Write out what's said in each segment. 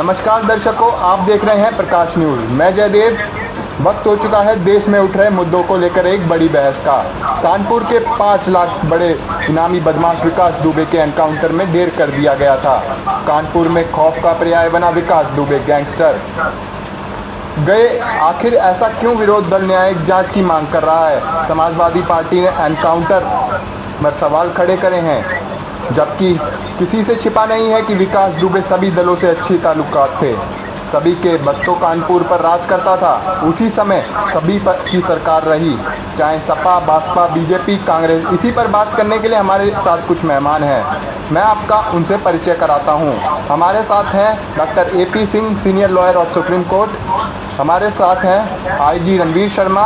नमस्कार दर्शकों, आप देख रहे हैं प्रकाश न्यूज़। मैं जयदेव। वक्त हो चुका है देश में उठ रहे मुद्दों को लेकर एक बड़ी बहस का। कानपुर के 5 लाख बड़े इनामी बदमाश विकास दुबे के एनकाउंटर में ढेर कर दिया गया था। कानपुर में खौफ का पर्याय बना विकास दुबे गैंगस्टर गए। आखिर ऐसा क्यों? विरोध दल न्यायिक जांच की मांग कर रहा है। समाजवादी पार्टी ने एनकाउंटर पर सवाल खड़े करे हैं, जबकि किसी से छिपा नहीं है कि विकास दुबे सभी दलों से अच्छे ताल्लुकात थे। सभी के बत्तों कानपुर पर राज करता था। उसी समय सभी पर की सरकार रही, चाहे सपा, बसपा, बीजेपी, कांग्रेस। इसी पर बात करने के लिए हमारे साथ कुछ मेहमान हैं। मैं आपका उनसे परिचय कराता हूं। हमारे साथ हैं doctor AP Singh, senior lawyer of supreme court. हमारे साथ हैं IG रणवीर शर्मा।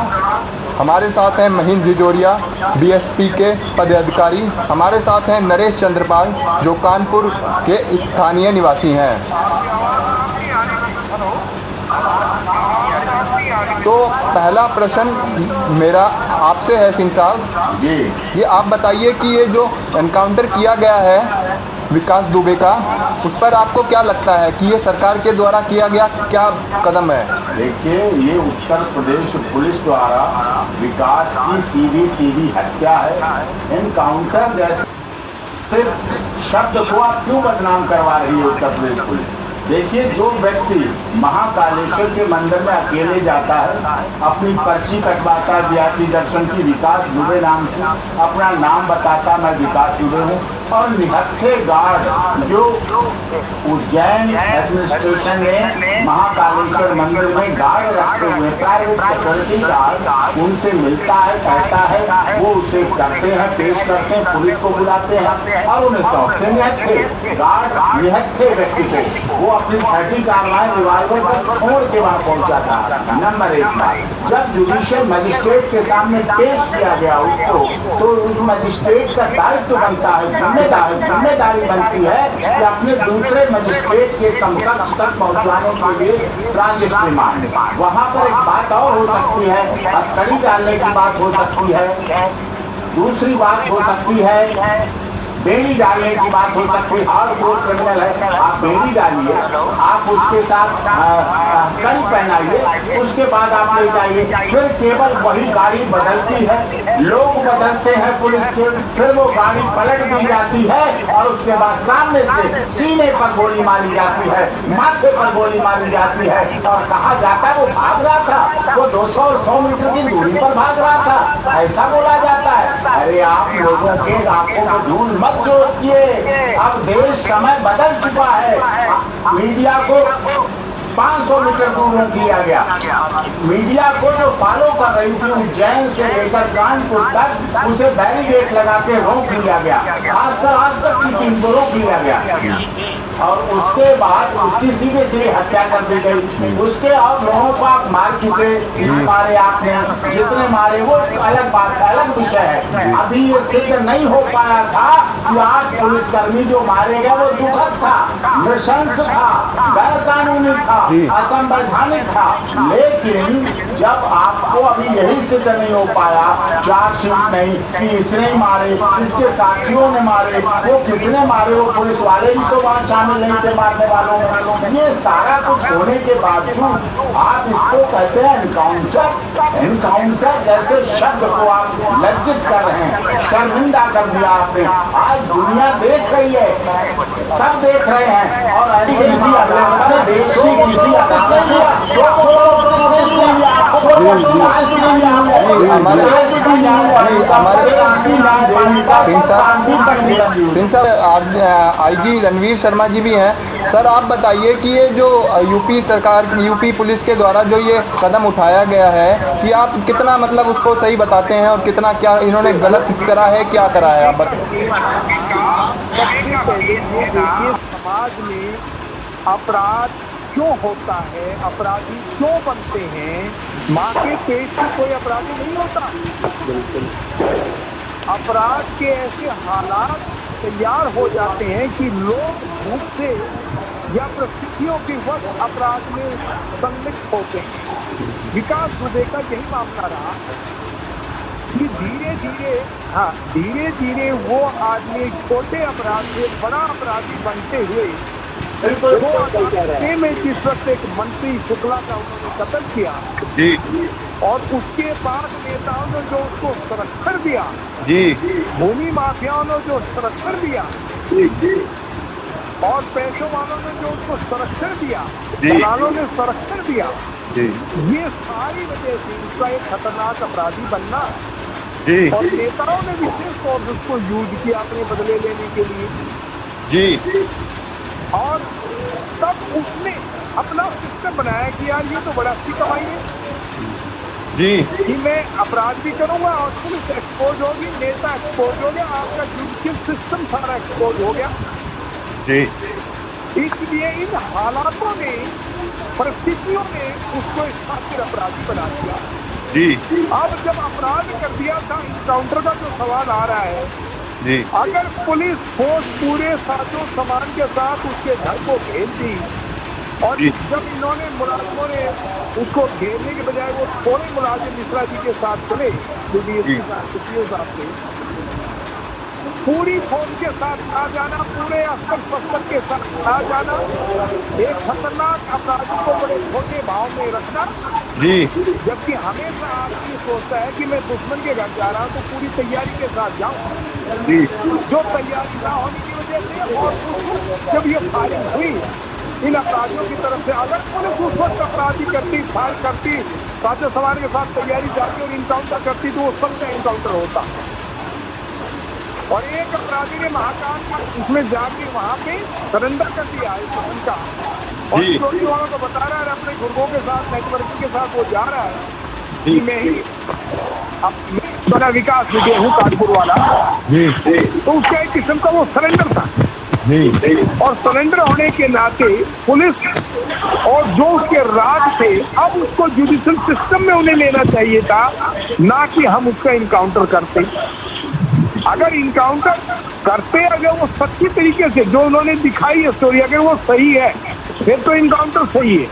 हमारे साथ हैं महीन जिजोरिया, BSP के पदाधिकारी। हमारे साथ हैं नरेश चंद्रपाल, जो कानपुर के स्थानीय निवासी हैं। तो पहला प्रश्न मेरा आपसे है सिंह साहब जी, ये आप बताइए कि ये जो एनकाउंटर किया गया है विकास दुबे का, उस पर आपको क्या लगता है कि ये सरकार के द्वारा किया गया क्या कदम है? देखिए, ये उत्तर प्रदेश पुलिस द्वारा विकास की सीधी सीधी हत्या है। एनकाउंटर जैसे शब्द को आप क्यों बदनाम करवा रही है उत्तर प्रदेश पुलिस? देखिए, जो व्यक्ति महाकालेश्वर के मंदिर में अकेले जाता है, अपनी पर्ची कटवाता है VIP दर्शन की, विकास दुबे नाम से अपना नाम बताता, मैं विकास दुबे हूँ, और निहत्थे गार्ड जो उज्जैन एडमिनिस्ट्रेशन ने महाकालेश्वर मंदिर में गार्ड रखे हुए, प्राइवेट सिक्योरिटी गार्ड, उनसे मिलता है, कहता है, वो उसे करते हैं, पेश करते हैं, पुलिस को बुलाते हैं और उन्हें सौंपते। निहत्थे गार्ड निहत्थे व्यक्ति को वो अपनी 30 कार्रवाई रिवाल्वर से छोड़ के वहां पहुंचा था। नंबर 1 बात, जब जुडिशियल मजिस्ट्रेट के सामने पेश किया गया उसको, तो उस मजिस्ट्रेट का दायित्व बनता है, जिम्मेदारी बनती है कि अपने दूसरे मजिस्ट्रेट के समकक्ष तक पहुंचाने के लिए ट्रांजिस्ट्री मांगे। वहां पर एक बात और हो सकती है, हथकड़ी डालने की बात हो सकती है, दूसरी बात हो सकती है बेड़ी डालने की बात हो सकती है। हार्डकोर क्रिमिनल है, आप बेड़ी डालिए, आप उसके साथ कड़ी पहनाइए, उसके बाद आप ले जाइए। फिर केवल वही गाड़ी बदलती है, लोग बदलते हैं पुलिस के, फिर वो गाड़ी पलट दी जाती है और उसके बाद सामने से सीने पर गोली मारी जाती है, माथे पर गोली मारी जाती है और कहा जाता है वो भाग रहा था, वो 200 और 100 मीटर की दूरी पर भाग रहा था, ऐसा बोला जाता है। अरे आप लोगों के आंखों में धूल मत जोड़िए, अब देश समय बदल चुका है। मीडिया को 500 मीटर दूर रोक दिया गया। मीडिया को जो फॉलो कर रही थी उज्जैन से लेकर कानपुर तक, उसे बैरिकेड लगा के रोक लिया गया, खासकर आज तक की टीम को रोक लिया गया और उसके बाद उसकी सीधे सीधे हत्या कर दी गई। उसके और लोगों को आप मार चुके, मारे आपने, जितने मारे वो अलग बात है, अलग विषय है। अभी ये सिद्ध नहीं हो पाया था कि आज पुलिसकर्मी जो मारे गए वो दुखद था, नृशंस था, गैर कानूनी था, असंवैधानिक था। लेकिन जब आपको अभी यही सिद्ध नहीं हो पाया, चार्जशीट नहीं कि इसने ही मारे, इसके साथियों ने मारे, वो किसने मारे, वो पुलिस वाले भी तो वहां शामिल नहीं थे मारने वालों में, ये सारा कुछ होने के बावजूद आप इसको कहते हैं एनकाउंटर। एनकाउंटर जैसे शब्द को आप लज्जित कर रहे हैं, शर्मिंदा कर दिया आपने। आज दुनिया देख रही है, सब देख रहे हैं और ऐसे इसी अगले देश की किसी सिंह साहब, IG रणवीर शर्मा जी भी हैं। सर, आप बताइए कि ये जो यूपी सरकार, यूपी पुलिस के द्वारा जो ये कदम उठाया गया है, कि आप कितना मतलब उसको सही बताते हैं और कितना क्या इन्होंने गलत करा है, क्या करा है, आप बताइए। सबसे पहले ये देखिए, समाज में अपराध क्यों होता है, अपराधी क्यों बनते हैं? माँ के पेट से कोई अपराधी नहीं होता। बिल्कुल। अपराध के ऐसे हालात तैयार हो जाते हैं कि लोग भूख से या परिस्थितियों के वक्त अपराध में सम्मिलित होते हैं। विकास दुबे का यही मामला रहा कि धीरे धीरे वो आदमी छोटे अपराध से बड़ा अपराधी बनते हुए 2006 में जिस वक्त एक मंत्री शुक्ला का उन्होंने कत्ल किया जी और उसके बाद नेताओं ने जो उसको संरक्षण दिया, जी भूमि माफियाओं ने जो संरक्षण दिया और पैसों वालों ने जो उसको संरक्षण दिया, जी। दलालों ने संरक्षण दिया, जी ये सारी वजह से उसका एक खतरनाक अपराधी बनना जी और नेताओं ने विशेष तौर से उसको यूज किया अपने बदले लेने के लिए जी और तब उसने अपना सिस्टम बनाया कि यार ये तो बड़ा अच्छी कमाई है जी कि मैं अपराध भी करूंगा और पुलिस एक्सपोज होगी, नेता एक्सपोज हो गया, आपका जुडिशियल सिस्टम सारा एक्सपोज हो गया। जी इसलिए इन हालातों ने, परिस्थितियों ने उसको एक खातिर अपराधी बना दिया। जी अब जब अपराध कर दिया था, इनकाउंटर का जो सवाल आ रहा है, जी अगर पुलिस फोर्स पूरे साजो सामान के साथ उसके घर को घेर दी और जी। जब इन्होंने मुलाजिमों ने उसको घेरने के बजाय वो थोड़े मुलाजिम मिश्रा जी के साथ चले, जो डीएसपी साहब थे, पूरी फौज के साथ आ जाना, पूरे अस्तर शस्त्र के साथ आ जाना, एक खतरनाक अपराधी को बड़े छोटे भाव में रखना, जी जबकि हमेशा आदमी सोचता है कि मैं दुश्मन के घर जा रहा हूँ तो पूरी तैयारी के साथ जाऊँ, जी जो तैयारी ना होने की वजह से और जब ये फायरिंग हुई इन अपराधियों की तरफ से, अगर पुलिस उस वक्त अपराधी करती, फायर करती, साजो सामान के साथ तैयारी जाती और इनकाउंटर करती तो वो सबका इनकाउंटर होता। और एक अपराधी ने महाकाल का उसमें जाके वहाँ पे सरेंडर कर दिया है दुश्मन का और जी। सिक्योरिटी वालों को बता रहा है अपने गुर्गों के साथ, नेटवर्किंग के साथ वो जा रहा है कि मैं ही बड़ा विकास विजय हूँ कानपुर वाला, जी तो उसका एक किस्म का वो सरेंडर था जी और सरेंडर होने के नाते पुलिस और जो उसके राज थे, अब उसको जुडिशियल सिस्टम में उन्हें लेना चाहिए था, ना कि हम उसका इनकाउंटर करते। अगर इनकाउंटर करते, अगर वो सच्ची तरीके से जो उन्होंने दिखाई है स्टोरी, अगर वो सही है फिर तो इनकाउंटर सही है।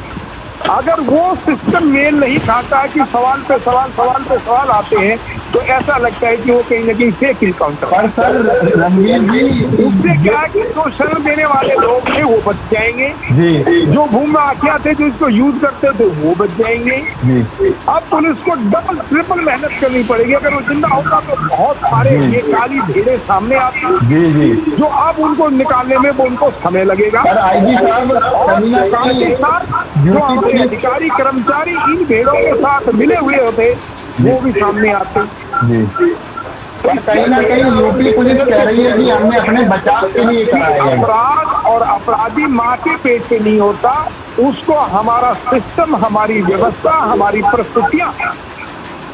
अगर वो सिस्टम मेल नहीं खाता कि सवाल पे सवाल आते हैं, तो ऐसा लगता है कि वो कहीं ना कहीं फेक इनकाउंटर। पर सर रणवीर जी उससे क्या है कि जो शरण देने वाले लोग थे वो बच जाएंगे, जी जो भूमि माफिया थे जो इसको यूज करते थे वो बच जाएंगे। जी अब पुलिस को डबल ट्रिपल मेहनत करनी पड़ेगी। अगर वो जिंदा होगा तो बहुत सारे ये काली भेड़े सामने आती, जी जी जो अब उनको निकालने में वो उनको समय लगेगा। पर आईजी साहब और कहीं ना साथ ही कहीं साथ जो हमारे अधिकारी कर्मचारी इन भेड़ों के साथ मिले हुए होते वो भी सामने आते। जी पर कहीं ना कहीं यूपी पुलिस कह रही है कि हमने अपने बचाव के लिए कराया है। अपराध और अपराधी माँ के पेट से नहीं होता, उसको हमारा सिस्टम, हमारी व्यवस्था, हमारी परिस्थितियां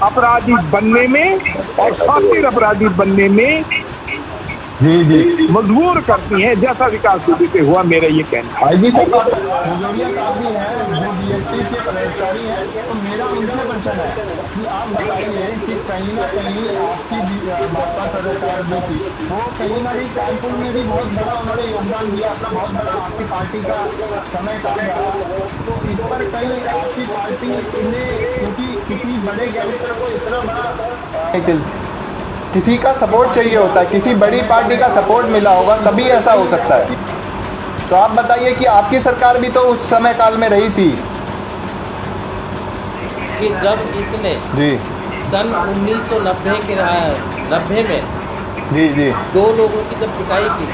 अपराधी बनने में और शातिर अपराधी बनने में जी जी मजबूर करती हैं, जैसा विकास दुबे पे हुआ। मेरा ये कहना है। आईजी साहब भजौरिया काफी है जो बीएसपी के कर्मचारी है, तो मेरा उनसे क्वेश्चन है कि आप बताइए कि कहीं ना कहीं आपकी भाजपा सरकार में थी, वो कहीं ना कहीं कानपुर में भी बहुत बड़ा उन्होंने योगदान दिया, अपना बहुत बड़ा आपकी पार्टी का समय काम रहा, तो इस पर कहीं आपकी पार्टी ने, क्योंकि किसी बड़े गैंगस्टर को इतना बड़ा किसी का सपोर्ट चाहिए होता है, किसी बड़ी पार्टी का सपोर्ट मिला होगा तभी ऐसा हो सकता है। तो आप बताइए कि आपकी सरकार भी तो उस समय काल में रही थी कि जब इसने जी सन 1990 में जी जी दो लोगों की जब पिटाई की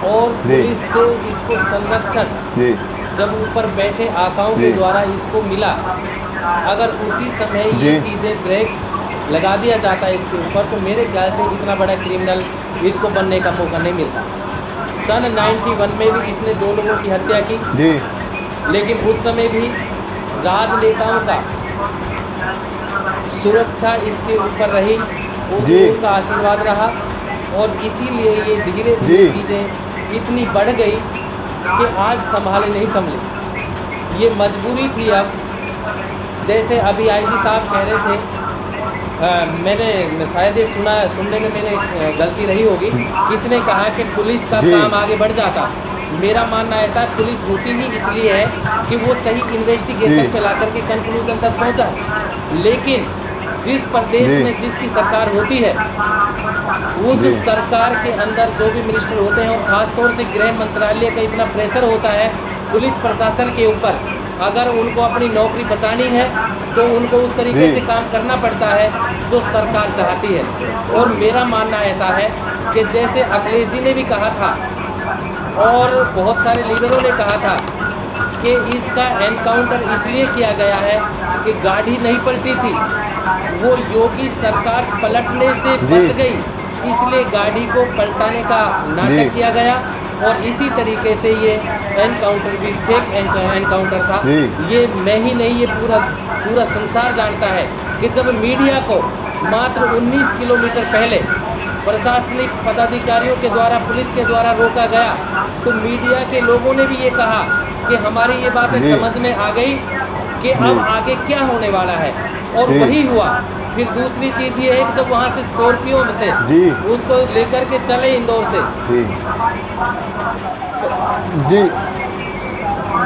और जी। पुलिस से इसको संरक्षण जी जब ऊपर बैठे आकाओं जी। के द्वारा इसको मिला, अगर उसी समय जी। ये चीज़ें ब्रेक लगा दिया जाता है इसके ऊपर, तो मेरे ख्याल से इतना बड़ा क्रिमिनल इसको बनने का मौका नहीं मिलता। सन 91 में भी इसने दो लोगों की हत्या की, जी लेकिन उस समय भी राजनेताओं का सुरक्षा इसके ऊपर रही, जी। उनका आशीर्वाद रहा और इसीलिए ये धीरे जी। धीरे चीज़ें इतनी बढ़ गई कि आज संभाले नहीं संभले। ये मजबूरी थी। अब जैसे अभी आईजी साहब कह रहे थे, मैंने शायद ये सुनने में मेरे गलती रही होगी, किसने कहा कि पुलिस का जी। काम आगे बढ़ जाता। मेरा मानना ऐसा है, पुलिस होती ही इसलिए है कि वो सही इन्वेस्टिगेशन जी। पे ला करके कंक्लूजन तक पहुंचा। लेकिन जिस प्रदेश जी। में जिसकी सरकार होती है उस जी। सरकार के अंदर जो भी मिनिस्टर होते हैं, और ख़ास तौर से गृह मंत्रालय का इतना प्रेशर होता है पुलिस प्रशासन के ऊपर, अगर उनको अपनी नौकरी बचानी है तो उनको उस तरीके जी। से काम करना पड़ता है जो सरकार चाहती है। और मेरा मानना ऐसा है कि जैसे अखिलेश जी ने भी कहा था और बहुत सारे लीडरों ने कहा था कि इसका एनकाउंटर इसलिए किया गया है कि गाड़ी नहीं पलटी थी, वो योगी सरकार पलटने से जी। बच गई, इसलिए गाड़ी को पलटाने का जी। नाटक किया गया। और इसी तरीके से ये एनकाउंटर भी फेक एनकाउंटर था। जी। ये मैं ही नहीं, ये पूरा संसार जानता है कि जब मीडिया को मात्र 19 किलोमीटर पहले प्रशासनिक पदाधिकारियों के द्वारा, पुलिस के द्वारा रोका गया, तो मीडिया के लोगों ने भी ये कहा कि हमारी ये बातें जी। समझ में आ गई कि अब आगे क्या होने वाला है, और जी। वही हुआ। फिर दूसरी चीज़ ये है कि जब वहाँ से स्कॉर्पियो से जी। उसको लेकर के चले इंदौर से, जी जी,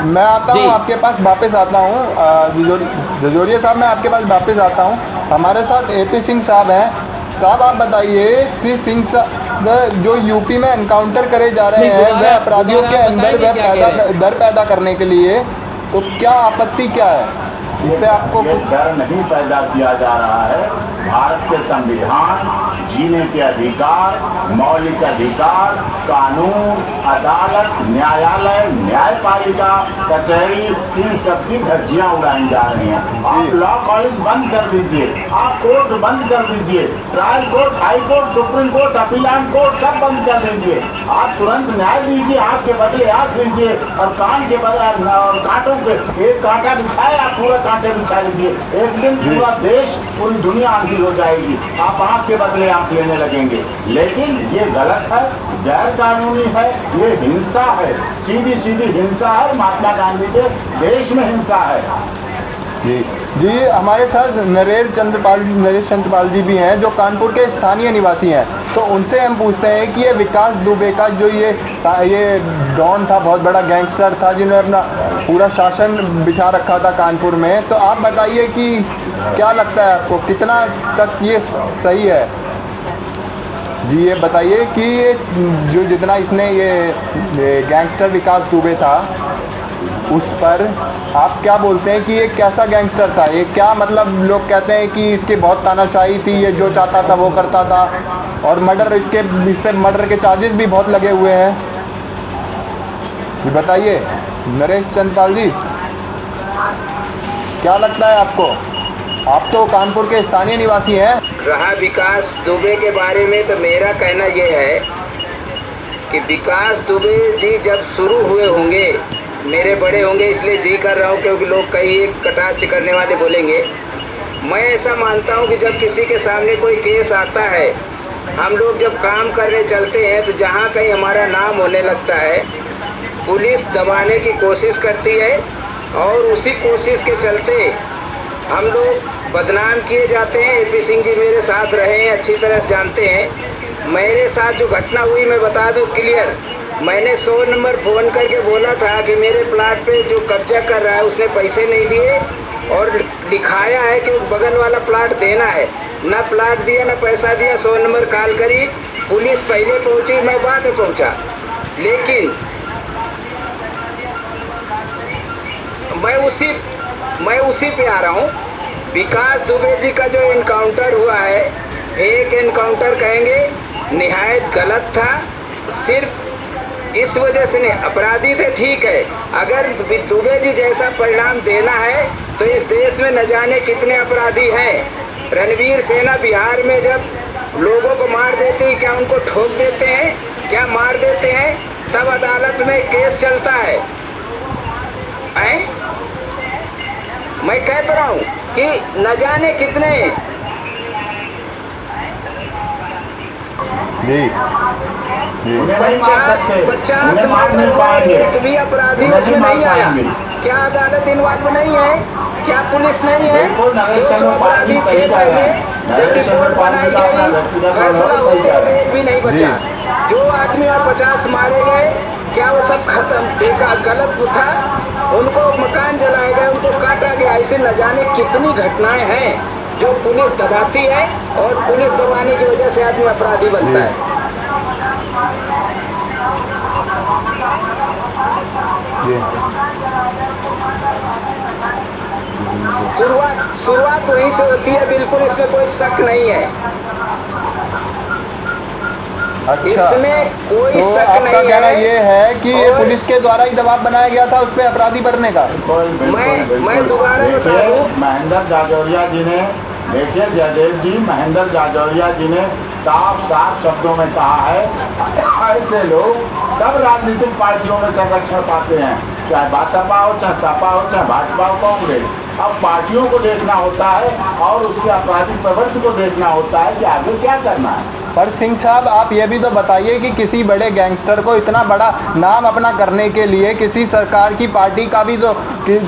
मैं आता जी। हूँ आपके पास, वापस आता हूँ जजोरिया साहब, मैं आपके पास वापस आता हूँ। हमारे साथ AP सिंह साहब हैं। साहब आप बताइए, श्री सिंह साहब जो यूपी में एनकाउंटर करे जा रहे नहीं, हैं दोबारा- वह अपराधियों के दोबारा अंदर बताइए वह क्या कह रहे हैं? डर पैदा करने के लिए, तो क्या आपत्ति क्या है इस पे आपको ये कुछ? डर नहीं पैदा किया जा रहा है। भारत के संविधान, जीने के अधिकार, मौलिक अधिकार, कानून, अदालत, न्यायालय, न्यायपालिका, कचहरी, इन सबकी धज्जियां उड़ाई जा रही हैं। आप लॉ कॉलेज बंद कर दीजिए, आप कोर्ट बंद कर दीजिए, trial court, high court, supreme court, appellate court सब बंद कर दीजिए। आप तुरंत न्याय दीजिए, आँख के बदले आँख दीजिए, और कान के बदले और कांटों के एक कांटा बिछाए, आप पूरा कांटे बिछा लीजिए। एक दिन पूरा देश, पूरी दुनिया आंधी हो जाएगी, आप आँख के बदले आँख लेने लगेंगे। लेकिन ये गलत है, गैर कानूनी है, ये हिंसा है, सीधी सीधी हिंसा है। महात्मा गांधी के देश में हिंसा है। जी जी, हमारे साथ नरेश चंद्रपाल जी भी हैं जो कानपुर के स्थानीय निवासी हैं। तो उनसे हम पूछते हैं कि ये विकास दुबे का जो ये डॉन था, बहुत बड़ा गैंगस्टर था जिन्होंने अपना पूरा शासन बिछा रखा था कानपुर में, तो आप बताइए कि क्या लगता है आपको, कितना तक ये सही है? जी ये बताइए कि ये जो जितना इसने ये गैंगस्टर विकास दुबे था उस पर आप क्या बोलते हैं कि ये कैसा गैंगस्टर था? ये क्या मतलब, लोग कहते हैं कि इसकी बहुत तानाशाही थी, ये जो चाहता था वो करता था, और इस पे मर्डर के चार्जेस भी बहुत लगे हुए हैं। ये बताइए नरेश चंद्रपाल जी, क्या लगता है आपको? आप तो कानपुर के स्थानीय निवासी हैं। रहा विकास दुबे के बारे में, तो मेरा कहना यह है कि विकास दुबे जी जब शुरू हुए होंगे, मेरे बड़े होंगे इसलिए जी कर रहा हूँ क्योंकि लोग कई कटाक्ष करने वाले बोलेंगे, मैं ऐसा मानता हूँ कि जब किसी के सामने कोई केस आता है, हम लोग जब काम करने चलते हैं तो जहाँ कहीं हमारा नाम होने लगता है, पुलिस दबाने की कोशिश करती है, और उसी कोशिश के चलते हम लोग बदनाम किए जाते हैं। AP सिंह जी मेरे साथ रहे हैं, अच्छी तरह से जानते हैं। मेरे साथ जो घटना हुई मैं बता दूं क्लियर, मैंने 100 नंबर फ़ोन करके बोला था कि मेरे प्लाट पे जो कब्जा कर रहा है उसने पैसे नहीं दिए, और लिखाया है कि बगल वाला प्लाट देना है, ना प्लाट दिया ना पैसा दिया। 100 नंबर कॉल करी, पुलिस पहले पहुंची, मैं बाद में पहुंचा। लेकिन मैं उसी पे आ रहा हूँ। विकास दुबे जी का जो इनकाउंटर हुआ है, एक इनकाउंटर कहेंगे, निहायत गलत था। सिर्फ इस वजह से नहीं, अपराधी थे ठीक है, अगर दुबे जी जैसा परिणाम देना है तो इस देश में न जाने कितने अपराधी हैं। रणवीर सेना बिहार में जब लोगों को मार देती है, क्या उनको ठोक देते हैं, क्या मार देते हैं, तब अदालत में केस चलता है। मैं कह तो रहा हूँ कि न जाने कितने जी उन्हें नहीं मार सकते, 50 उन्हें मार नहीं मर्डर पाएंगे, एक भी अपराधी उन्हें उसमें मार नहीं आया। पाएंगे। क्या अदालत इन्वॉल्व नहीं है? क्या पुलिस नहीं है? बिल्कुल, नरेश 200 चंद्रपाल जी अपराधी सही थे कह रहे पहले, हैं। जब नरेश रिपोर्ट चंद्रपाल बनाई जी का अपना गई, व्यक्तिगत फैसला अनुभव सही होते कह रहे हुए हैं। भी नहीं बचा। जो आदमी और 50 मारे गए, क्या वो सब खत्म? बेकार गलत था, उनको मकान जलाए गए, उनको काटा गया। ऐसे न जाने कितनी घटनाएं हैं। जो पुलिस दबाती है और पुलिस दबाने की वजह से आदमी अपराधी बनता है। शुरुआत वहीं से होती है, बिल्कुल इसमें कोई शक नहीं है। अच्छा, इसमें कोई तो शक आपका नहीं कहना है। ये है कि ये और पुलिस के द्वारा ही दबाव बनाया गया था उस पर अपराधी बनने का? मैं दोबारा बता देखिए दूं, महेंद्र जाजौरिया जी ने, देखिए जयदेव जी, महेंद्र जाजौरिया जी ने साफ साफ शब्दों में कहा है ऐसे लोग सब राजनीतिक पार्टियों में संरक्षण पाते हैं, चाहे बसपा हो, चाहे सपा हो, चाहे भाजपा हो, कांग्रेस। अब पार्टियों को देखना होता है और उसके आपराधिक प्रवृत्ति को देखना होता है कि आगे क्या करना है। पर सिंह साहब, आप ये भी तो बताइए कि किसी बड़े गैंगस्टर को इतना बड़ा नाम अपना करने के लिए किसी सरकार की पार्टी का भी तो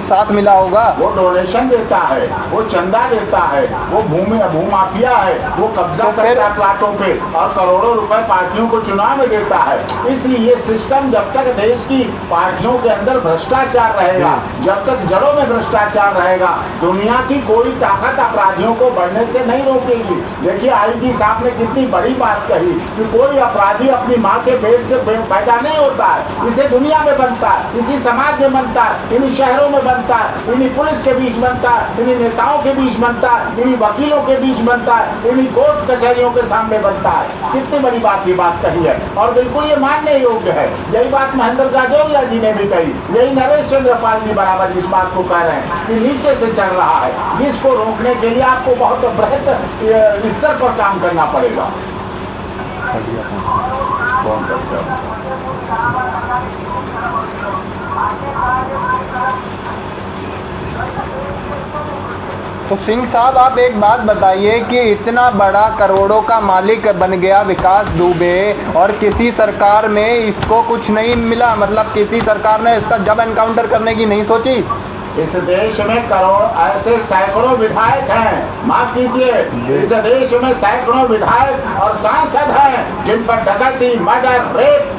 साथ मिला होगा। वो डोनेशन देता है, वो चंदा देता है, वो भूमाफिया है, वो कब्जा तो करता है प्लाटों पे और करोड़ों रुपए पार्टियों को चुनाव में देता है। इसलिए ये सिस्टम, जब तक देश की पार्टियों के अंदर भ्रष्टाचार रहेगा, जब तक जड़ों में भ्रष्टाचार रहेगा, दुनिया की कोई ताकत अपराधियों को बढ़ने से नहीं रोकेगी। देखिए आईजी साहब ने कितनी बड़ी बात कही कि कोई अपराधी अपनी माँ के पेट से पैदा नहीं होता है, इसे दुनिया में बनता है, इसी समाज में बनता है, इन्हीं शहरों में बनता है, इन्हीं पुलिस के बीच बनता है, इन्हीं नेताओं के बीच बनता है, इन्हीं वकीलों के बीच बनता है, इन्हीं कोर्ट कचहरियों के सामने बनता है। कितनी बड़ी बात ये बात कही है और बिल्कुल ये मानने योग्य है। यही बात महेंद्र जाजौरिया जी ने भी कही, यही नरेश चंद्र पाल जी बराबर इस बात को कह रहे हैं कि नीचे से चल रहा है, इसको रोकने के लिए आपको बहुत बृहत स्तर पर काम करना पड़ेगा। तो सिंह साहब, आप एक बात बताइए कि इतना बड़ा करोड़ों का मालिक बन गया विकास दुबे और किसी सरकार में इसको कुछ नहीं मिला, मतलब किसी सरकार ने इसका जब एनकाउंटर करने की नहीं सोची? इस देश में ऐसे सैकड़ों विधायक हैं, माफ कीजिए, इस देश में सैकड़ों विधायक और सांसद हैं जिन पर डकैती, मर्डर, रेप,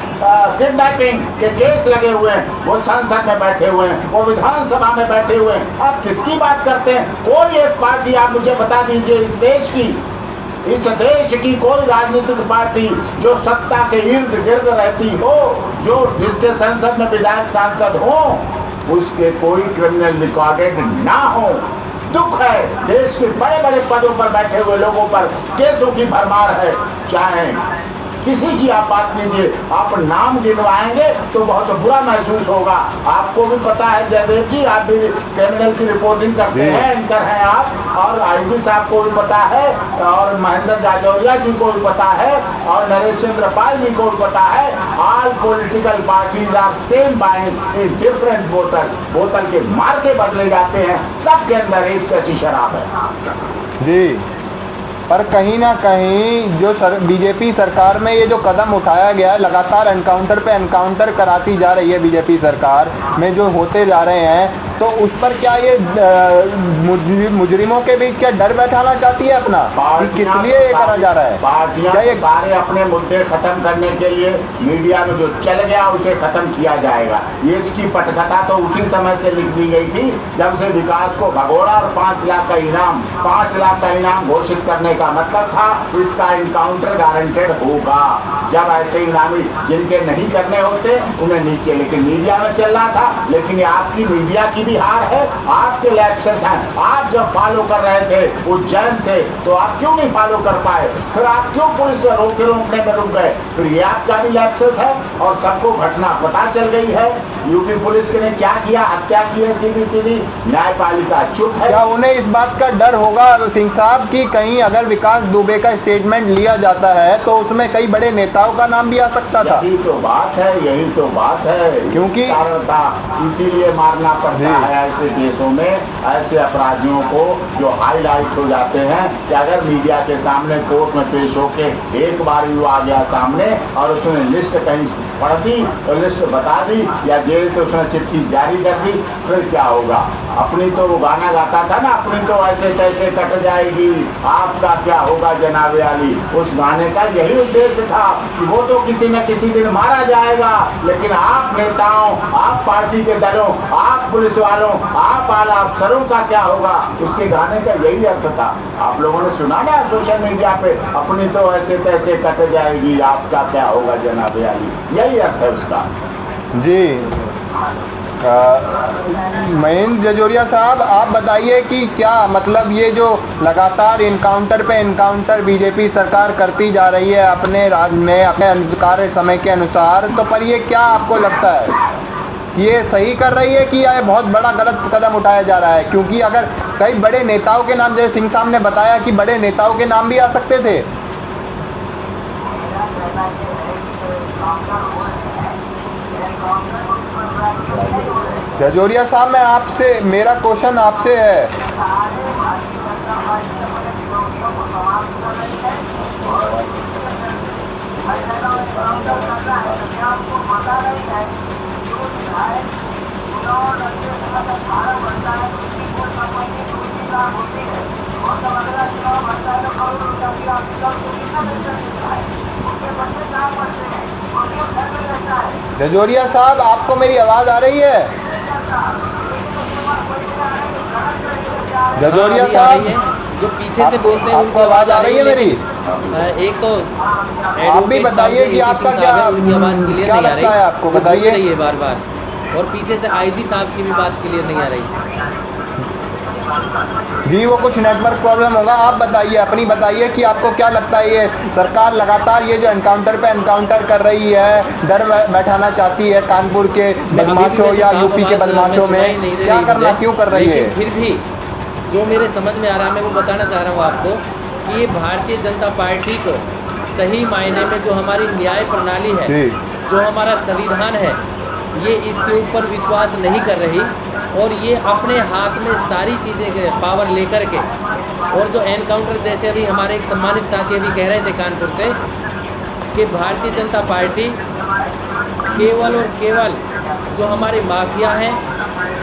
किडनैपिंग के केस लगे हुए हैं। वो संसद में बैठे हुए हैं, वो विधानसभा में बैठे हुए हैं। आप किसकी बात करते हैं? कोई एक पार्टी आप मुझे बता दीजिए इस देश की कोई राजनीतिक पार्टी जो सत्ता के इर्द गिर्द रहती हो, जो जिसके संसद में विधायक सांसद हो, उसके कोई क्रिमिनल रिकॉर्डेड ना हो। दुख है, देश के बड़े बड़े पदों पर बैठे हुए लोगों पर केसों की भरमार है। चाहे किसी की आप बात कीजिए, आप नाम गिनवाएंगे तो बहुत बुरा महसूस होगा। आपको भी पता है जयदेव जी, आप भी क्रिमिनल की रिपोर्टिंग करते हैं, एंकर हैं आप, और आईजी साहब को भी पता है, और महेंद्र जाजौरिया जी को भी पता है, और नरेश चंद्र पाल जी को भी पता है। All political parties are same buying in different बोतल के मार के बदले जाते हैं, सबके अंदर एक जैसी शराब है जी। पर कहीं ना कहीं जो बीजेपी सरकार में ये जो कदम उठाया गया है, लगातार एनकाउंटर पे एनकाउंटर कराती जा रही है बीजेपी सरकार में जो होते जा रहे हैं, तो उस पर क्या ये मुजरिमों के बीच क्या डर बैठाना चाहती है अपना कि किस लिए ये करा जा रहा है? पार्टियां ये सारे अपने मुद्दे खत्म करने के लिए मीडिया में जो चल गया उसे खत्म किया जाएगा। ये इसकी पटकथा तो उसी समय से लिख दी गई थी जब से विकास को भगोड़ा और 5 लाख का इनाम घोषित करने का मतलब था इसका इनकाउंटर गारंटेड होगा। जब ऐसे इनामी जिनके नहीं करने होते उन्हें नीचे, लेकिन मीडिया में चल रहा था। लेकिन ये आपकी मीडिया की भी हार है, आपके लैप्सेस हैं। आप जब फॉलो कर रहे थे उज्जैन से तो आप क्यों नहीं फॉलो कर पाए? फिर आप क्यों पुलिस रोकने में रुक गए? फिर ये आपका भी लैप्सेस है और सबको घटना पता चल गई है। यूपी पुलिस ने क्या किया, हत्या की है सीधी, न्यायपालिका चुप है। क्या उन्हें इस बात का डर होगा सिंह साहब कि कहीं अगर विकास दुबे का स्टेटमेंट लिया जाता है तो उसमें कई बड़े नेताओं का नाम भी आ सकता था? यही तो बात है, क्योंकि कारण था, इसीलिए मारना पड़ता है ऐसे केसों में ऐसे अपराधियों को जो हाईलाइट हो जाते हैं कि अगर मीडिया के सामने कोर्ट में पेश होके एक बार भी आ गया सामने और उसने लिस्ट कहीं पढ़ दी और लिस्ट बता दी या जेल से उसने चिट्ठी जारी कर दी, फिर क्या होगा? अपनी तो वो गाना गाता था ना, अपनी तो ऐसे तैसे कट जाएगी, आपका क्या होगा जनाबे अली। उस गाने का यही उद्देश्य था कि वो तो किसी न किसी दिन मारा जाएगा, लेकिन आप नेताओं, आप पार्टी के दलों, आप पुलिस वालों, आप आला अफसरों का क्या होगा, उसके गाने का यही अर्थ था। आप लोगों ने सुना ना सोशल मीडिया पे, अपनी तो ऐसे तैसे कट जाएगी, आपका क्या होगा जनाब अली, यही अर्थ है उसका। जी महेंद्र जजोरिया साहब, आप बताइए कि क्या मतलब ये जो लगातार इनकाउंटर पे इनकाउंटर बीजेपी सरकार करती जा रही है अपने राज्य में अपने कार्य समय के अनुसार, तो पर ये क्या आपको लगता है कि ये सही कर रही है कि यह बहुत बड़ा गलत कदम उठाया जा रहा है? क्योंकि अगर कई बड़े नेताओं के नाम, जैसे सिंह साहब ने बताया कि बड़े नेताओं के नाम भी आ सकते थे। जजोरिया साहब, मैं आपसे, मेरा क्वेश्चन आपसे है, जजोरिया साहब आपको मेरी आवाज़ आ रही है? जजोरिया साहब जो पीछे से बोलते हैं आपको आवाज़ आ रही है मेरी? एक तो आप भी बताइए कि आपका क्या लगता है, आपको बताइए। बार बार, और पीछे से आईजी साहब की भी बात क्लियर नहीं आ रही। जी वो कुछ नेटवर्क प्रॉब्लम होगा। आप बताइए, अपनी बताइए कि आपको क्या लगता है, ये सरकार लगातार ये जो एनकाउंटर पे एनकाउंटर कर रही है, डर बैठाना चाहती है कानपुर के बदमाशों या यूपी के बदमाशों में, क्या करना, क्यों कर रही है? फिर भी जो मेरे समझ में आ रहा है, मैं वो बताना चाह रहा हूँ आपको कि ये भारतीय जनता पार्टी को सही मायने में जो हमारी न्याय प्रणाली है, जो हमारा संविधान है, ये इसके ऊपर विश्वास नहीं कर रही, और ये अपने हाथ में सारी चीज़ें पावर लेकर के, और जो एनकाउंटर, जैसे अभी हमारे एक सम्मानित साथी अभी कह रहे थे कानपुर से कि भारतीय जनता पार्टी केवल और केवल जो हमारे माफिया हैं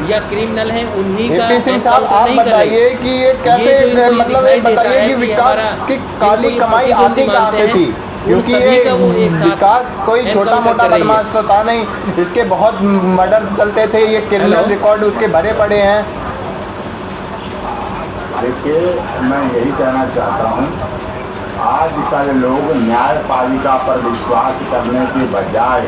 या क्रिमिनल हैं उन्हीं का एपी सिंह साहब, आप बताइए कि ये कैसे, मतलब ये बताइए कि विकास की काली कमाई आती कहाँ से थी? क्योंकि ये विकास कोई छोटा मोटा बदमाश तो था नहीं, इसके बहुत मर्डर चलते थे, ये क्रिमिनल रिकॉर्ड उसके भरे पड़े हैं। देखिए, मैं यही कहना चाहता हूँ, आजकल लोग न्यायपालिका पर विश्वास करने के बजाय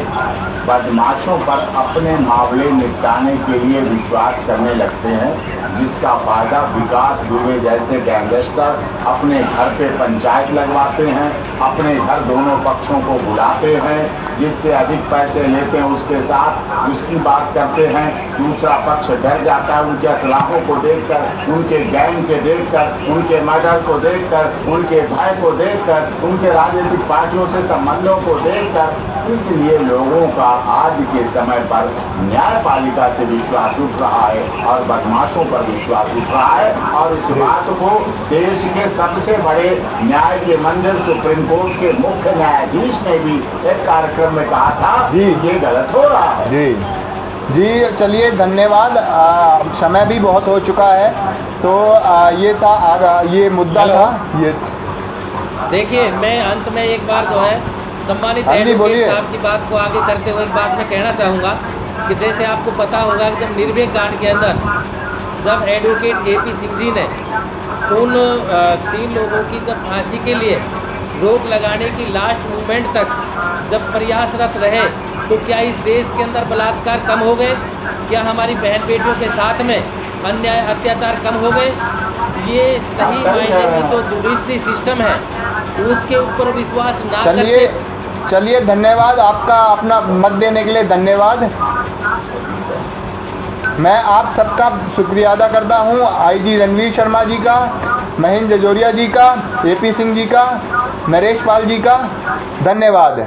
बदमाशों पर अपने मामले निपटाने के लिए विश्वास करने लगते हैं, जिसका फायदा विकास दुबे जैसे गैंगस्टर अपने घर पे पंचायत लगवाते हैं, अपने घर दोनों पक्षों को बुलाते हैं, जिससे अधिक पैसे लेते हैं उसके साथ उसकी बात करते हैं, दूसरा पक्ष डर जाता है उनके असलाहों को देखकर, उनके गैंग के देखकर, उनके मर्डर को देखकर, उनके भय को देखकर, उनके राजनीतिक पार्टियों से संबंधों को देखकर। इसलिए लोगों का आज के समय पर न्यायपालिका से विश्वास उठ रहा है और बदमाशों पर विश्वास उठ रहा है, और इस बात को देश के सबसे बड़े न्याय के मंदिर सुप्रीम कोर्ट के मुख्य न्यायाधीश ने भी एक कार्यक्रम में कहा था कि ये गलत हो रहा है। जी चलिए, धन्यवाद। समय भी बहुत हो चुका है, तो ये था, ये मुद्दा था। ये देखिए, मैं अंत में एक बार जो है सम्मानित एडवोकेट साहब की बात को आगे करते हुए एक बात मैं कहना चाहूँगा कि जैसे आपको पता होगा कि जब निर्भया कांड के अंदर जब एडवोकेट एपी सिंह जी ने उन 3 लोगों की जब फांसी के लिए रोक लगाने की लास्ट मूवमेंट तक जब प्रयासरत रहे, तो क्या इस देश के अंदर बलात्कार कम हो गए? क्या हमारी बहन बेटियों के साथ में अन्याय अत्याचार कम हो गए? ये सही मायने में जो जुडिशरी सिस्टम है उसके ऊपर विश्वास ना करके। चलिए धन्यवाद आपका, अपना मत देने के लिए धन्यवाद। मैं आप सबका शुक्रिया अदा करता हूं, आईजी रणवीर शर्मा जी का, महेंद्र जजोरिया जी का, एपी सिंह जी का, नरेश पाल जी का। धन्यवाद।